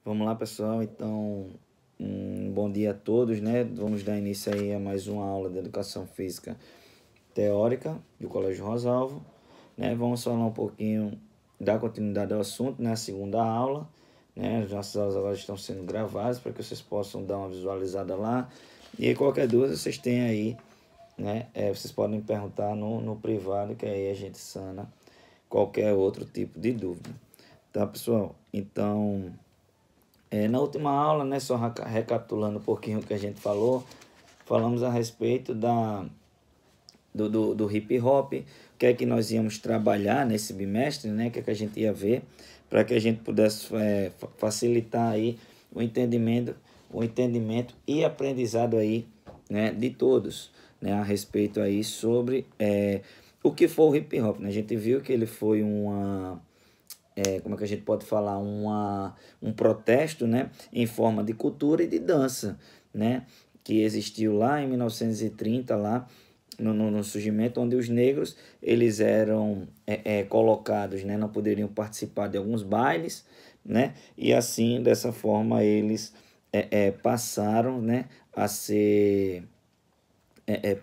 Vamos lá, pessoal. Então, um bom dia a todos, né? Vamos dar início aí a mais uma aula de Educação Física Teórica do Colégio Rosalvo, né? Vamos falar um pouquinho, dar continuidade ao assunto, né? A segunda aula, né? As nossas aulas agora estão sendo gravadas para que vocês possam dar uma visualizada lá. E aí, qualquer dúvida, vocês têm aí, né? Vocês podem perguntar no privado, que aí a gente sana qualquer outro tipo de dúvida. Tá, pessoal? Então... na última aula, né, só recapitulando um pouquinho o que a gente falou, falamos a respeito do hip hop, o que é que nós íamos trabalhar nesse bimestre, né, o que é que a gente ia ver, para que a gente pudesse facilitar aí o entendimento e aprendizado aí, né, de todos, né, a respeito aí sobre o que foi o hip hop, né? A gente viu que ele foi como é que a gente pode falar, um protesto, né, em forma de cultura e de dança, né, que existiu lá em 1930, lá no surgimento, onde os negros eles eram colocados, né, não poderiam participar de alguns bailes, né, e assim, dessa forma, eles passaram, né, a ser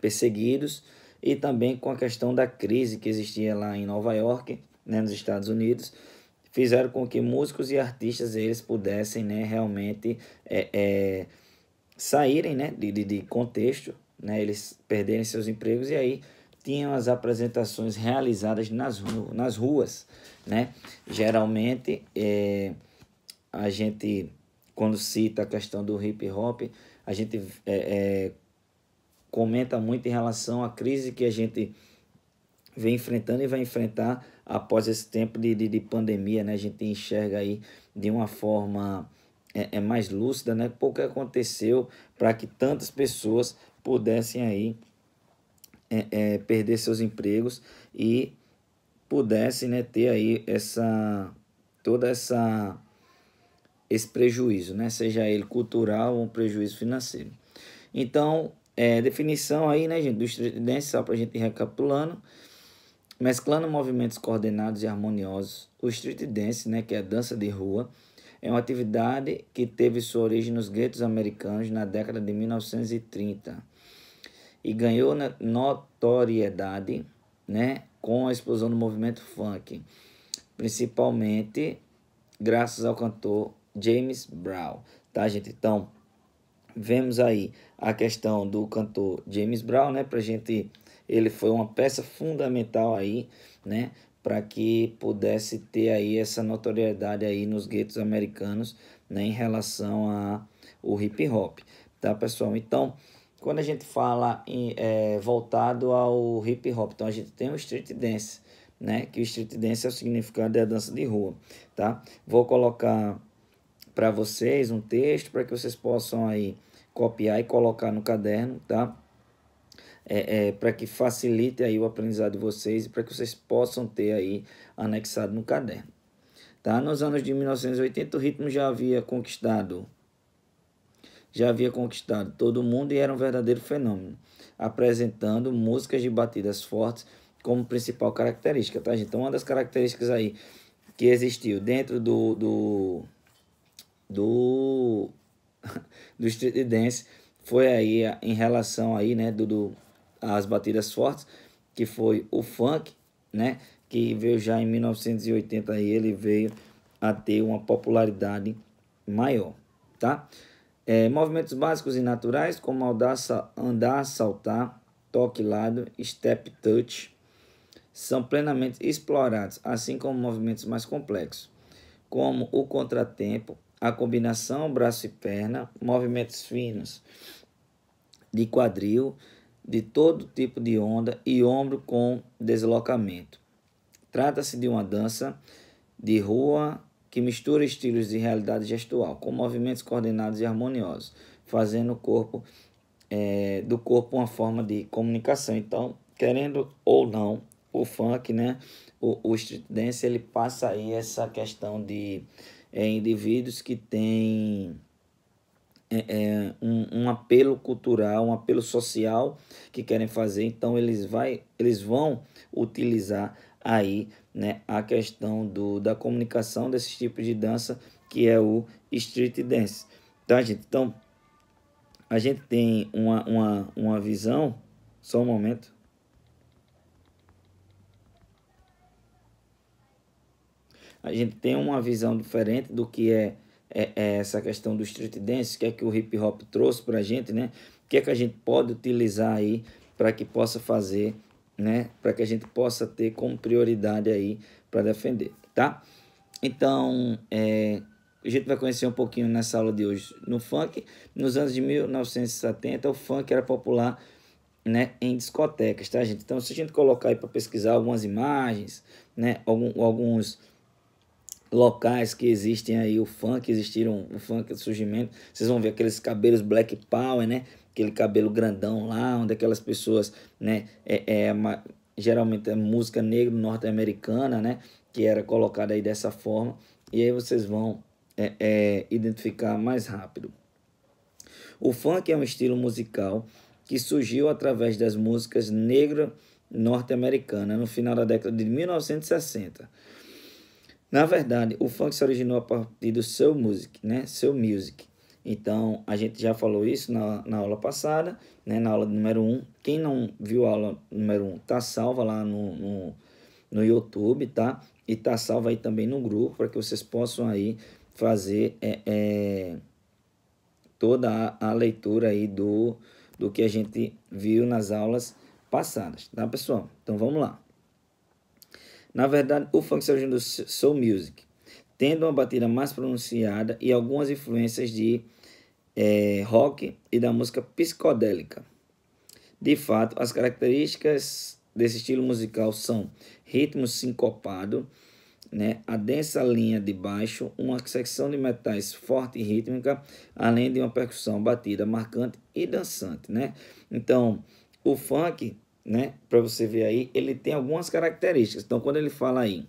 perseguidos, e também com a questão da crise que existia lá em Nova York, né, nos Estados Unidos, fizeram com que músicos e artistas eles pudessem, né, realmente saírem, né, de contexto, né, eles perderem seus empregos, e aí tinham as apresentações realizadas nas ruas, né? Geralmente a gente, quando cita a questão do hip hop, a gente comenta muito em relação à crise que a gente vem enfrentando e vai enfrentar após esse tempo de pandemia, né? A gente enxerga aí de uma forma mais lúcida, né? O que aconteceu para que tantas pessoas pudessem aí perder seus empregos e pudessem, né, ter aí esse prejuízo, né? Seja ele cultural ou um prejuízo financeiro. Então, definição aí, né, gente, do street dance, só para a gente ir recapitulando. Mesclando movimentos coordenados e harmoniosos, o street dance, né, que é a dança de rua, é uma atividade que teve sua origem nos guetos americanos na década de 1930 e ganhou notoriedade, né, com a explosão do movimento funk, principalmente graças ao cantor James Brown, tá, gente? Então, vemos aí a questão do cantor James Brown, né, ele foi uma peça fundamental aí, né, para que pudesse ter aí essa notoriedade aí nos guetos americanos, né, em relação a o hip hop, tá, pessoal? Então, quando a gente fala voltado ao hip hop, então a gente tem o street dance, né, que o street dance é o significado da dança de rua, tá? Vou colocar para vocês um texto para que vocês possam aí copiar e colocar no caderno, tá? Para que facilite aí o aprendizado de vocês e para que vocês possam ter aí anexado no caderno, tá? Nos anos de 1980 o ritmo já havia conquistado todo mundo e era um verdadeiro fenômeno, apresentando músicas de batidas fortes como principal característica, tá, gente? Então, uma das características aí que existiu dentro do do street dance foi aí em relação aí, né, as batidas fortes, que foi o funk, né, que veio já em 1980 aí, ele veio a ter uma popularidade maior, tá? Movimentos básicos e naturais como andar, saltar, toque lado, step touch, são plenamente explorados, assim como movimentos mais complexos, como o contratempo, a combinação braço e perna, movimentos finos de quadril, de todo tipo de onda e ombro com deslocamento. Trata-se de uma dança de rua que mistura estilos de realidade gestual, com movimentos coordenados e harmoniosos, fazendo do corpo uma forma de comunicação. Então, querendo ou não, o funk, né, o street dance, ele passa aí essa questão de indivíduos que têm um apelo cultural, um apelo social que querem fazer, então eles vão utilizar aí, né, a questão da comunicação desses tipos de dança, que é o street dance. Tá, gente? Então, a gente tem uma visão, só um momento. A gente tem uma visão diferente do que é essa questão do street dance, que é que o hip hop trouxe para a gente, né? O que é que a gente pode utilizar aí para que possa fazer, né? Para que a gente possa ter como prioridade aí para defender, tá? Então, a gente vai conhecer um pouquinho nessa aula de hoje no funk. Nos anos de 1970, o funk era popular, né, em discotecas, tá, gente? Então, se a gente colocar aí para pesquisar algumas imagens, né, alguns locais que existem aí, existiram o funk, o surgimento, vocês vão ver aqueles cabelos Black Power, né? Aquele cabelo grandão lá, onde aquelas pessoas, né? Geralmente é música negra norte-americana, né? Que era colocada aí dessa forma. E aí vocês vão identificar mais rápido. O funk é um estilo musical que surgiu através das músicas negras norte-americanas no final da década de 1960. Na verdade, o funk se originou a partir do soul music, né? Soul music. Então, a gente já falou isso na aula passada, né? Na aula número 1. Quem não viu a aula número 1, tá salva lá no YouTube, tá? E tá salva aí também no grupo, para que vocês possam aí fazer toda a leitura aí do que a gente viu nas aulas passadas, tá, pessoal? Então, vamos lá. Na verdade, o funk surgiu do soul music, tendo uma batida mais pronunciada e algumas influências de rock e da música psicodélica. De fato, as características desse estilo musical são ritmo sincopado, né, a densa linha de baixo, uma secção de metais forte e rítmica, além de uma percussão batida marcante e dançante, né? Então, o funk, né, para você ver aí, ele tem algumas características. Então, quando ele fala aí,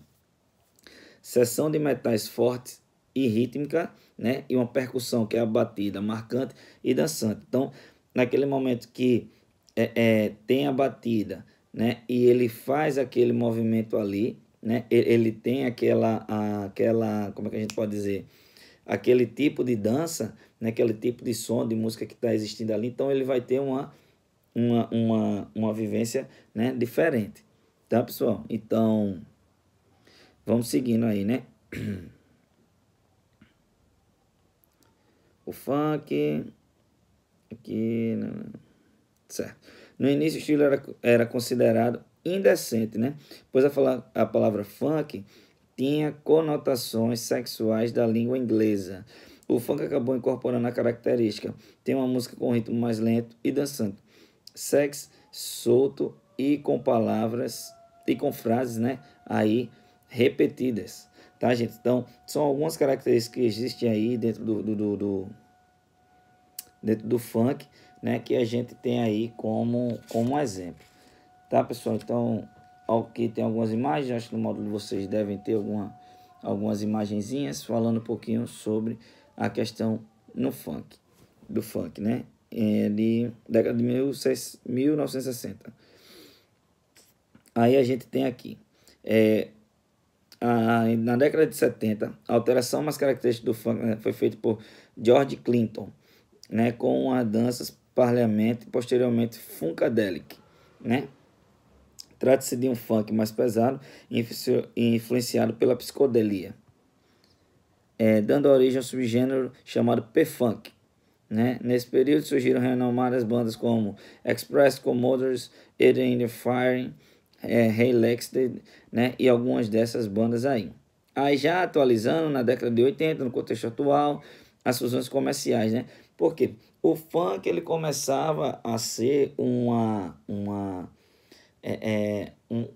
seção de metais fortes e rítmica, né, e uma percussão que é a batida marcante e dançante. Então, naquele momento que tem a batida, né, e ele faz aquele movimento ali, né, ele tem aquela, como é que a gente pode dizer, aquele tipo de dança, né, aquele tipo de som, de música que está existindo ali, então ele vai ter uma vivência, né, diferente, tá, pessoal? Então, vamos seguindo aí, né? O funk, aqui, certo. No início o estilo era considerado indecente, né? Pois a palavra funk tinha conotações sexuais da língua inglesa. O funk acabou incorporando a característica. Tem uma música com ritmo mais lento e dançante. Sexo solto e com palavras e com frases, né, aí repetidas, tá, gente? Então, são algumas características que existem aí dentro dentro do funk, né, que a gente tem aí como exemplo, tá, pessoal? Então, aqui tem algumas imagens, acho que no módulo de vocês devem ter algumas imagenzinhas falando um pouquinho sobre a questão no funk, do funk, né? De década de 1960. Aí a gente tem aqui, na década de 70, a alteração mais característica do funk, né, foi feita por George Clinton, né, com as danças Parliament e posteriormente Funkadelic, né? Trata-se de um funk mais pesado e influenciado pela psicodelia, dando origem ao subgênero chamado P-Funk. Né? Nesse período surgiram renomadas bandas como Express Commodores, Eden in the Fire, Hey Lexted, né? E algumas dessas bandas aí. Aí já atualizando na década de 80, no contexto atual, as fusões comerciais, né? Porque o funk ele começava a ser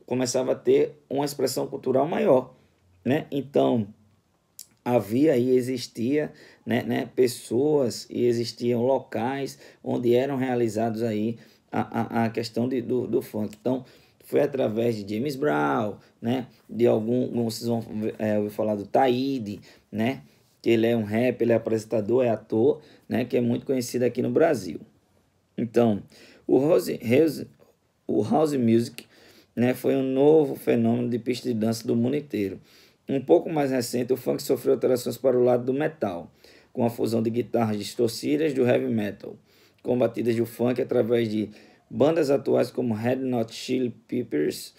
começava a ter uma expressão cultural maior, né? Então existia, né, pessoas e existiam locais onde eram realizados aí a questão do funk. Então, foi através de James Brown, né, de vocês vão ouvir falar do Taíde, né, que ele é um rapper, ele é apresentador, é ator, né, que é muito conhecido aqui no Brasil. Então, o house music, né, foi um novo fenômeno de pista de dança do mundo inteiro. Um pouco mais recente, o funk sofreu alterações para o lado do metal, com a fusão de guitarras distorcidas do heavy metal, com batidas do funk através de bandas atuais como Red Hot Chili Peppers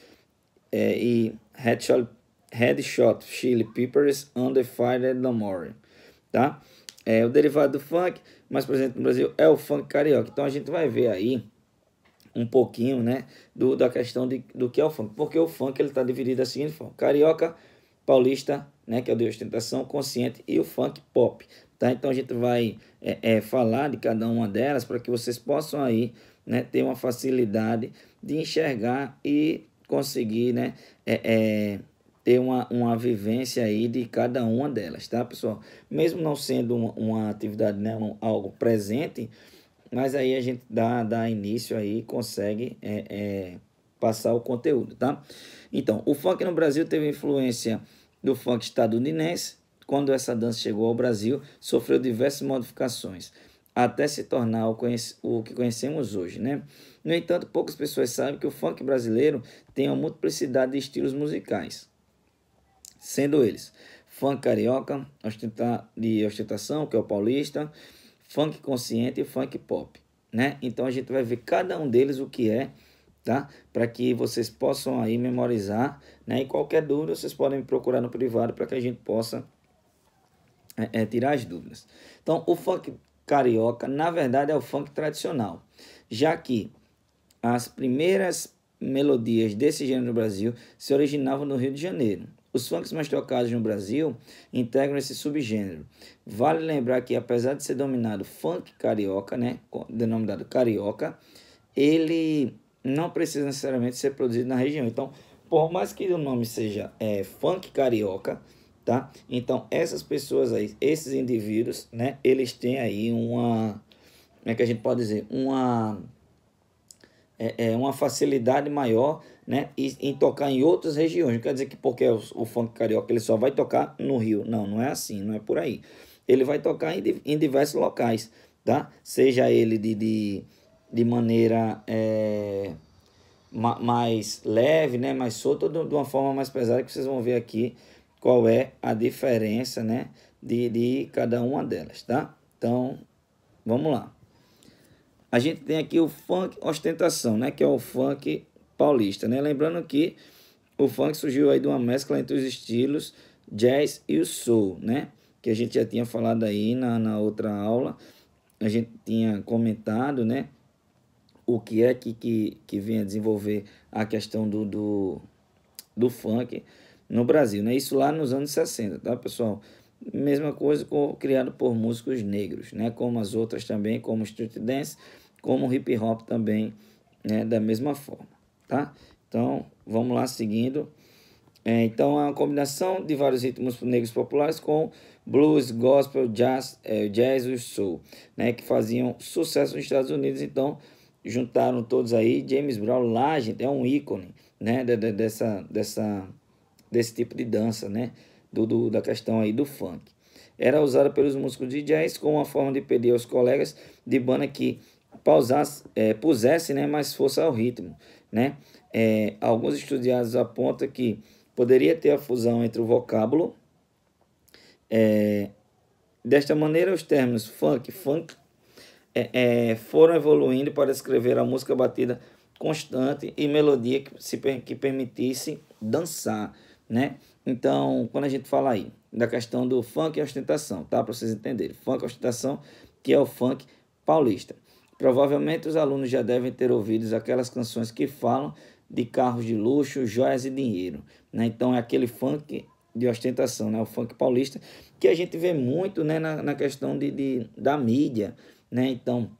e Red Hot Chili Peppers Under Fire No More, tá? O derivado do funk mais presente no Brasil é o funk carioca. Então a gente vai ver aí um pouquinho, né, da questão do que é o funk, porque o funk ele está dividido da seguinte forma: carioca, paulista, né, que é o de ostentação, consciente, e o funk pop, tá? Então a gente vai falar de cada uma delas para que vocês possam aí, né, ter uma facilidade de enxergar e conseguir, né, ter uma vivência aí de cada uma delas, tá, pessoal? Mesmo não sendo uma atividade, né, algo presente, mas aí a gente dá início aí, consegue passar o conteúdo, tá? Então, o funk no Brasil teve influência do funk estadunidense. Quando essa dança chegou ao Brasil, sofreu diversas modificações, até se tornar o que conhecemos hoje, né? No entanto, poucas pessoas sabem que o funk brasileiro tem uma multiplicidade de estilos musicais, sendo eles funk carioca, de ostentação, que é o paulista, funk consciente e funk pop, né? Então a gente vai ver cada um deles o que é, tá? Para que vocês possam aí memorizar, né? E qualquer dúvida vocês podem me procurar no privado para que a gente possa tirar as dúvidas. Então o funk carioca, na verdade, é o funk tradicional, já que as primeiras melodias desse gênero no Brasil se originavam no Rio de Janeiro. Os funks mais tocados no Brasil integram esse subgênero. Vale lembrar que, apesar de ser denominado funk carioca, né, denominado carioca, ele não precisa necessariamente ser produzido na região. Então, por mais que o nome seja funk carioca, tá? Então, essas pessoas aí, esses indivíduos, né, eles têm aí uma, como é que a gente pode dizer, uma facilidade maior, né, em tocar em outras regiões. Não quer dizer que porque o funk carioca ele só vai tocar no Rio. Não, não é assim, não é por aí. Ele vai tocar em diversos locais, tá? Seja ele de maneira mais leve, né, mais solta, ou de uma forma mais pesada, que vocês vão ver aqui qual é a diferença, né, de cada uma delas, tá? Então, vamos lá. A gente tem aqui o funk ostentação, né, que é o funk paulista, né? Lembrando que o funk surgiu aí de uma mescla entre os estilos jazz e o soul, né? Que a gente já tinha falado aí na outra aula, a gente tinha comentado, né? O que é que vem a desenvolver a questão do funk no Brasil, né? Isso lá nos anos 60, tá, pessoal? Mesma coisa criado por músicos negros, né? Como as outras também, como street dance, como hip hop também, né? Da mesma forma, tá? Então, vamos lá seguindo. Então, é uma combinação de vários ritmos negros populares com blues, gospel, jazz e soul, né? Que faziam sucesso nos Estados Unidos. Então, juntaram todos aí. James Brown lá, gente, é um ícone, né? Desse tipo de dança, né? Da questão aí do funk. Era usada pelos músicos de jazz como uma forma de pedir aos colegas de banda que pusesse, né, mais força ao ritmo, né? Alguns estudiosos apontam que poderia ter a fusão entre o vocábulo. Desta maneira, os termos funk foram evoluindo para descrever a música batida constante e melodia que permitisse dançar, né? Então, quando a gente fala aí da questão do funk e ostentação, tá? Para vocês entenderem. Funk e ostentação, que é o funk paulista. Provavelmente os alunos já devem ter ouvido aquelas canções que falam de carros de luxo, joias e dinheiro, né? Então, é aquele funk de ostentação, né? O funk paulista, que a gente vê muito, né, na questão da mídia, né? Então,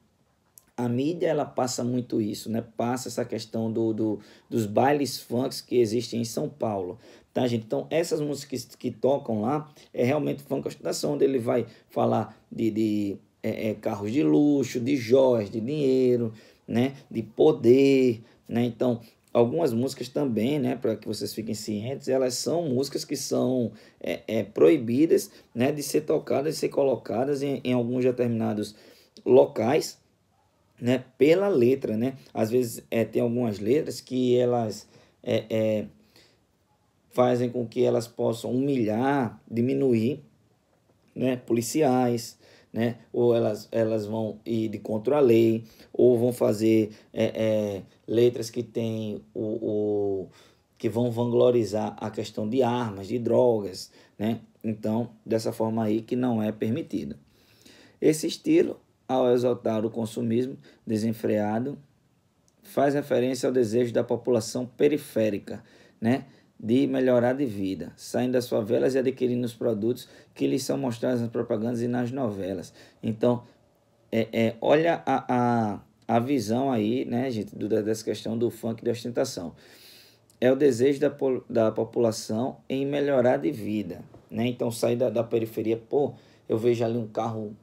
a mídia ela passa muito isso, né? Passa essa questão dos bailes funks que existem em São Paulo, tá, gente? Então, essas músicas que tocam lá é realmente funk ostentação, onde ele vai falar de carros de luxo, de joias, de dinheiro, né? De poder, né? Então, algumas músicas também, né? Para que vocês fiquem cientes, elas são músicas que são proibidas, né? De ser tocadas, de ser colocadas em alguns determinados locais, né, pela letra, né? Às vezes tem algumas letras que elas fazem com que elas possam humilhar, diminuir, né, policiais, né, ou elas vão ir de contra a lei, ou vão fazer letras que tem que vão vanglorizar a questão de armas, de drogas, né? Então, dessa forma aí que não é permitido. Esse estilo, ao exaltar o consumismo desenfreado, faz referência ao desejo da população periférica, né, de melhorar de vida, saindo das favelas e adquirindo os produtos que lhes são mostrados nas propagandas e nas novelas. Então, olha a visão aí, né, gente, dessa questão do funk de ostentação. É o desejo da população em melhorar de vida, né? Então, sair da periferia, pô, eu vejo ali um carro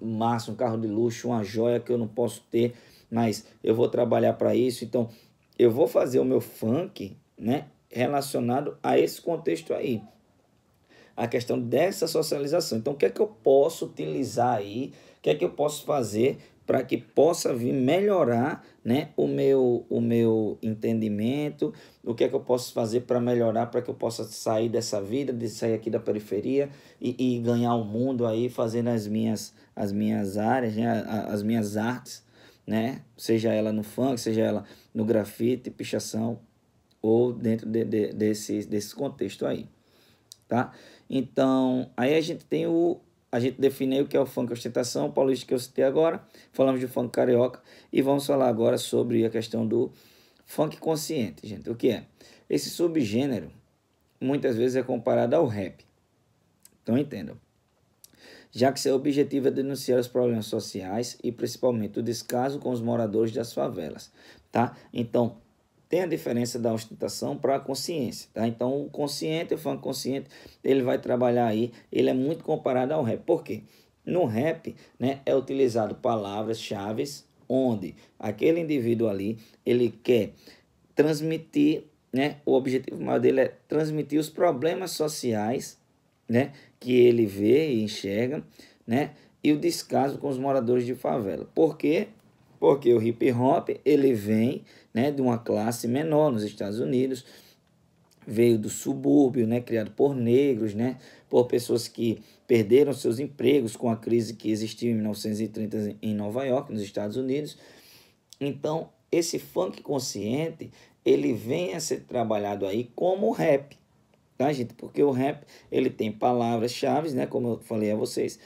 massa, um carro de luxo, uma joia que eu não posso ter, mas eu vou trabalhar para isso, então eu vou fazer o meu funk, né, relacionado a esse contexto aí, a questão dessa socialização. Então, o que é que eu posso utilizar aí, o que é que eu posso fazer para que possa vir melhorar, né, o meu entendimento, o que é que eu posso fazer para melhorar, para que eu possa sair dessa vida, de sair aqui da periferia e ganhar o mundo aí, fazendo as minhas áreas, né, as minhas artes, né, seja ela no funk, seja ela no grafite, pichação, ou dentro desse contexto aí, tá? Então, aí a gente define aí o que é o funk ostentação, o paulista que eu citei agora, falamos de funk carioca e vamos falar agora sobre a questão do funk consciente, gente. O que é? Esse subgênero muitas vezes é comparado ao rap, então entendam. Já que seu objetivo é denunciar os problemas sociais e principalmente o descaso com os moradores das favelas, tá? Então, tem a diferença da ostentação para a consciência, tá? Então, o consciente, o funk consciente, ele vai trabalhar aí, ele é muito comparado ao rap. Por quê? No rap, né, é utilizado palavras-chave onde aquele indivíduo ali, ele quer transmitir, né, o objetivo maior dele é transmitir os problemas sociais, né, que ele vê e enxerga, né, e o descaso com os moradores de favela. Por quê? Porque o hip hop, ele vem, né, de uma classe menor nos Estados Unidos, veio do subúrbio, né, criado por negros, né, por pessoas que perderam seus empregos com a crise que existiu em 1930 em Nova York, nos Estados Unidos. Então, esse funk consciente, ele vem a ser trabalhado aí como rap, tá, gente? Porque o rap, ele tem palavras-chave, né, como eu falei a vocês,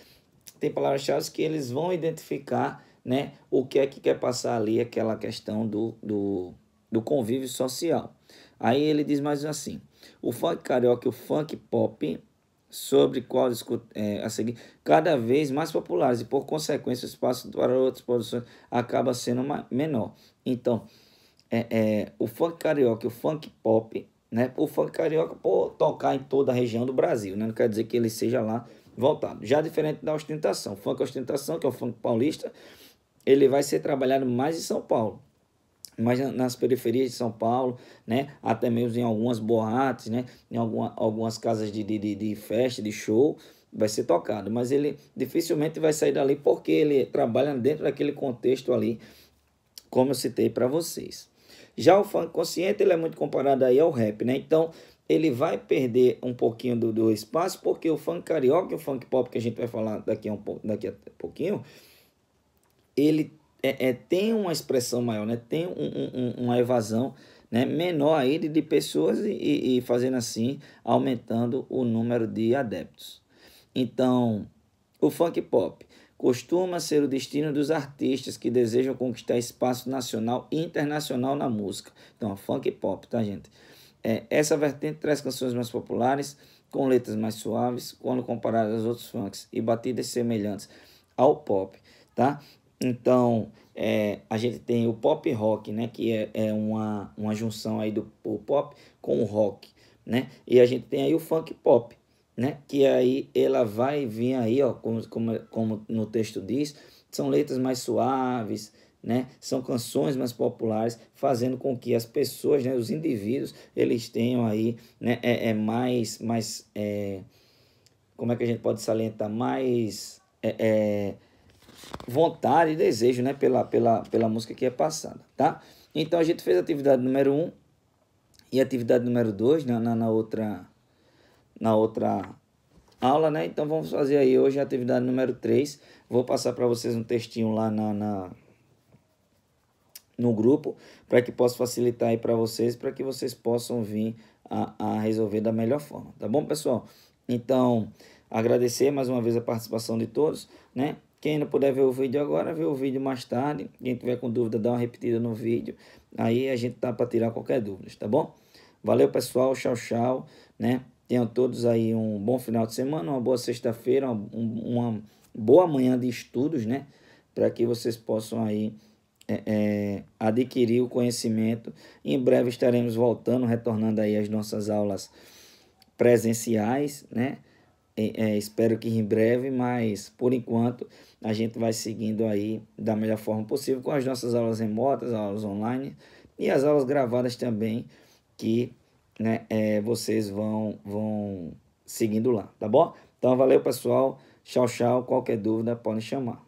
tem palavras-chave que eles vão identificar, né, o que é que quer passar ali, aquela questão do convívio social. Aí ele diz mais assim: o funk carioca e o funk pop, sobre qual a seguir, cada vez mais populares e por consequência o espaço para outras produções acaba sendo menor. Então, o funk carioca e o funk pop, né? O funk carioca por tocar em toda a região do Brasil, né? Não quer dizer que ele seja lá voltado. Já diferente da ostentação, o funk ostentação, que é o funk paulista, ele vai ser trabalhado mais em São Paulo, mas nas periferias de São Paulo, né? Até mesmo em algumas boates, né? Em algumas casas de festa, de show, vai ser tocado, mas ele dificilmente vai sair dali porque ele trabalha dentro daquele contexto ali, como eu citei para vocês. Já o funk consciente, ele é muito comparado aí ao rap, né? Então, ele vai perder um pouquinho do espaço, porque o funk carioca e o funk pop, que a gente vai falar daqui a pouquinho, ele tem uma expressão maior, né? Tem uma evasão, né, menor aí de pessoas e fazendo assim, aumentando o número de adeptos. Então, o funk pop costuma ser o destino dos artistas que desejam conquistar espaço nacional e internacional na música. Então, a funk pop, tá, gente? Essa vertente traz canções mais populares, com letras mais suaves, quando comparadas aos outros funks, e batidas semelhantes ao pop, tá? Então, a gente tem o pop rock, né? Que é uma junção aí do pop com o rock, né? E a gente tem aí o funk pop, né? Que aí ela vai vir aí, ó, como no texto diz, são letras mais suaves, né? São canções mais populares, fazendo com que as pessoas, né, os indivíduos, eles tenham aí, né, como é que a gente pode salientar, mais vontade e desejo, né, pela música que é passada, tá? Então a gente fez a atividade número 1, e atividade número 2 na outra aula, né? Então vamos fazer aí hoje a atividade número 3. Vou passar para vocês um textinho lá no grupo, para que possa facilitar aí para vocês, para que vocês possam vir a resolver da melhor forma, tá bom, pessoal? Então, agradecer mais uma vez a participação de todos, né? Quem não puder ver o vídeo agora, vê o vídeo mais tarde. Quem tiver com dúvida, dá uma repetida no vídeo. Aí a gente tá para tirar qualquer dúvida, tá bom? Valeu, pessoal. Tchau, tchau, né? Tenham todos aí um bom final de semana, uma boa sexta-feira, uma boa manhã de estudos, né? Para que vocês possam aí adquirir o conhecimento. Em breve estaremos voltando, retornando aí às nossas aulas presenciais, né? Espero que em breve, mas por enquanto a gente vai seguindo aí da melhor forma possível com as nossas aulas remotas, aulas online e as aulas gravadas também, que, né, vocês vão seguindo lá, tá bom? Então valeu, pessoal. Tchau, tchau. Qualquer dúvida, podem chamar.